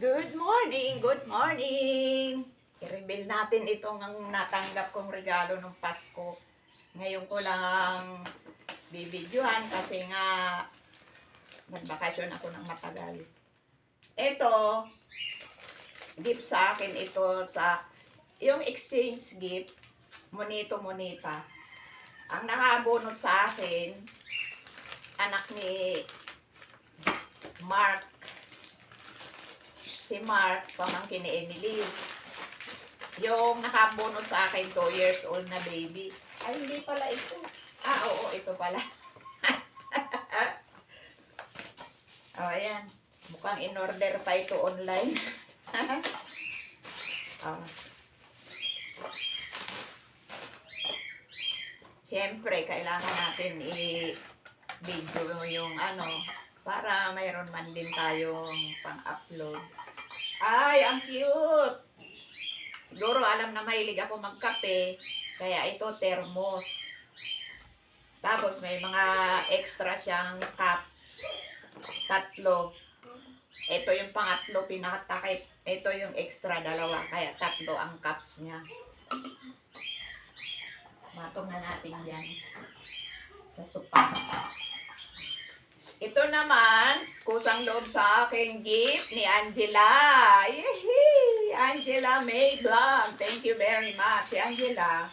Good morning! Good morning! I-reveal natin itong ang natanggap kong regalo ng Pasko. Ngayon ko lang bibidyohan kasi nga nagbakasyon ako ng matagal. Ito, gift sa akin ito sa yung exchange gift, Monito Monita. Ang nakabunod sa akin, anak ni Mark. Si Mark, pamangkin ni Emily. Yung nakabunod sa akin, 2 years old na baby. Ay, hindi pala ito. Ah, oo, ito pala. Oh, ayan. Mukhang in-order pa ito online. Oh. Siyempre, kailangan natin i-video yung ano, para mayroon man din tayong pang-upload. Ay, ang cute! Siguro alam na mahilig ako magkape, kaya ito thermos. Tapos may mga extra siyang cups. 3. Ito yung pangatlo, pinakatakip. Ito yung extra 2, kaya 3 ang cups niya. Matong na natin yan sa sopa. Ito naman, kusang loob sa aking gift ni Angela. Yehey! Angela May Vlog. Thank you very much. Si Angela,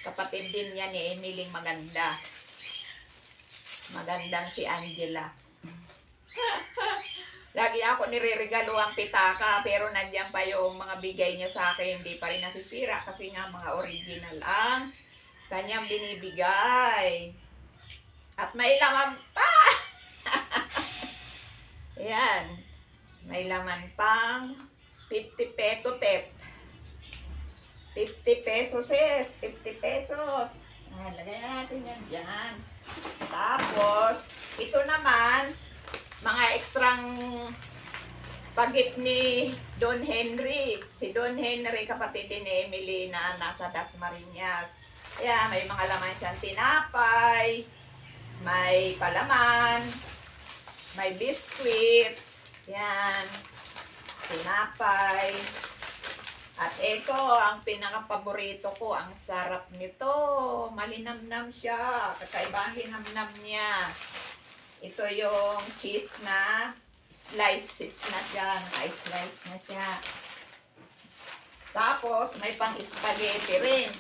kapatid din niya ni Emily maganda. Magandang si Angela. Lagi ako nireregalo ang pitaka, pero nandiyan pa yung mga bigay niya sa akin, hindi pa rin nasisira kasi nga mga original ang kanyang binibigay. At may laman pa! Ayan. May laman pang 50 peso tet. 50 pesos sis. 50 pesos. Ayan, lagay natin yan dyan. Tapos, ito naman, mga ekstrang pagit ni Don Henry. Si Don Henry, kapatid din ni Emily na nasa Dasmariñas. Ayan, may mga laman siyang tinapay, may palaman, may biskuit, yan, tinapay. At ito, ang pinaka-paborito ko, ang sarap nito. Malinamnam siya. Kakaiba ang linamnam niya. Ito yung cheese na slices na siya. Naka-slice na siya. Tapos, may pang-spaghetti rin.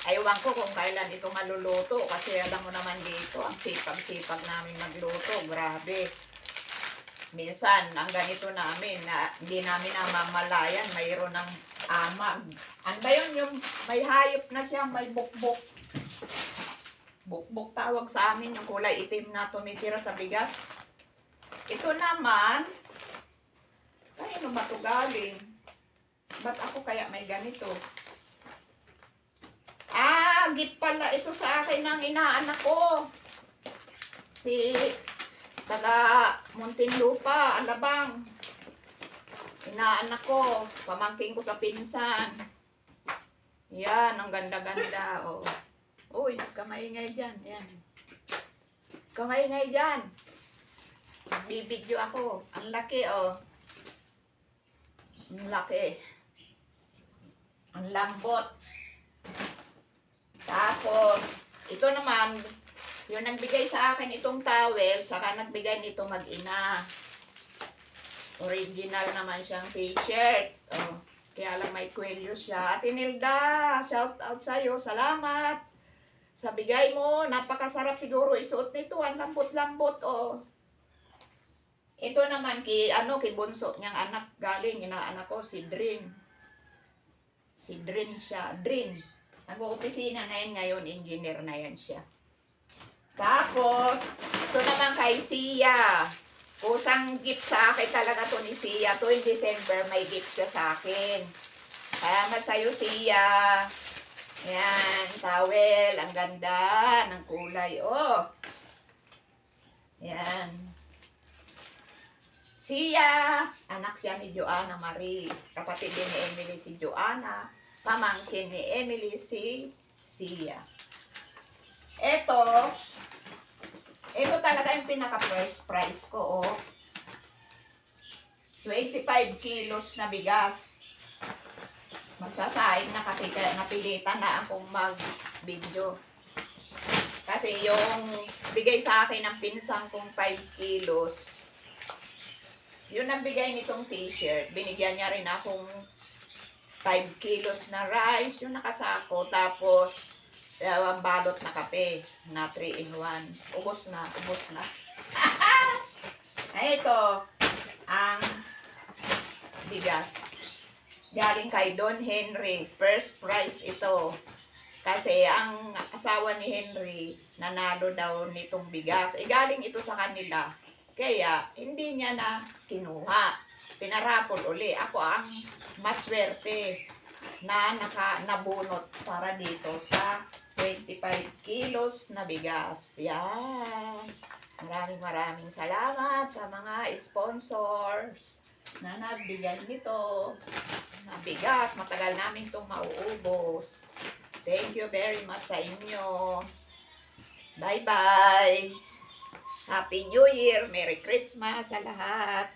Aywan ko kung kailan ito maluluto kasi alam mo naman dito, ang sipag-sipag namin magluto. Grabe. Minsan, ang ganito namin, na hindi namin namamalayan, mayroon ng amag. Ano ba yun? Yung may hayop na siya, may bukbok. Bukbok tawag sa amin, yung kulay itim na tumitira sa bigas. Ito naman, kanino ba ito galing? Ba't ako kaya may ganito? Ah, gift pala ito sa akin ng inaanak ko. Si taga Muntinlupa, Alabang. Inaanak ko, pamangking ko sa pinsan. Yan, ang ganda-ganda. Oh. Uy, kamaingay dyan. Yan. Kamaingay dyan. Bibidyo ako. Ang laki, oh. Ang laki. Ang lambot. Tapos, ito naman, yung nagbigay sa akin itong towel, saka nagbigay nito mag-ina. Original naman siyang t-shirt. Oh, kaya lang may kwelyo siya. Ate Nilda, shout out sa'yo. Salamat sa bigay mo. Napakasarap siguro isuot nito. Ang lambot-lambot. Oh. Ito naman kay bunso niyang anak. Galing, inaanak ko, si Drin. Si Drin siya. Drin. Nag-uopisina na yan ngayon, engineer na yan siya. Tapos, ito naman kay Sia. Kusang gift sa akin talaga to ni Sia. Tuwing December, may gift siya sa akin. Salamat sa'yo, Sia. Yan, towel. Ang ganda ng kulay. Oh. Yan. Sia. Anak siya ni Joanna Marie. Kapatid din ni Emily si Joanna. Pamangkin ni Emily si Sia. Ito talaga yung pinaka-first prize ko, oh. 25 kilos na bigas. Magsasaing na kasi kaya napilitan na akong mag-video. Kasi yung bigay sa akin ng pinsang kong 5 kilos, yun ang bigay nitong t-shirt. Binigyan niya rin akong 5 kilos na rice, yung nakasako. Tapos, ang balot na kape na 3-in-1. Ubos na, ubos na. Ay, ito, ang bigas. Galing kay Don Henry. First prize ito. Kasi ang asawa ni Henry, nanalo daw nitong bigas. Galing ito sa kanila. Kaya, hindi niya na kinuha. Pinarapol uli. Ako ang maswerte na nabunot para dito sa 25 kilos na bigas. Yan. Maraming salamat sa mga sponsors na nagbigay nito. Na bigas. Matagal namin itong mauubos. Thank you very much sa inyo. Bye-bye. Happy New Year. Merry Christmas sa lahat.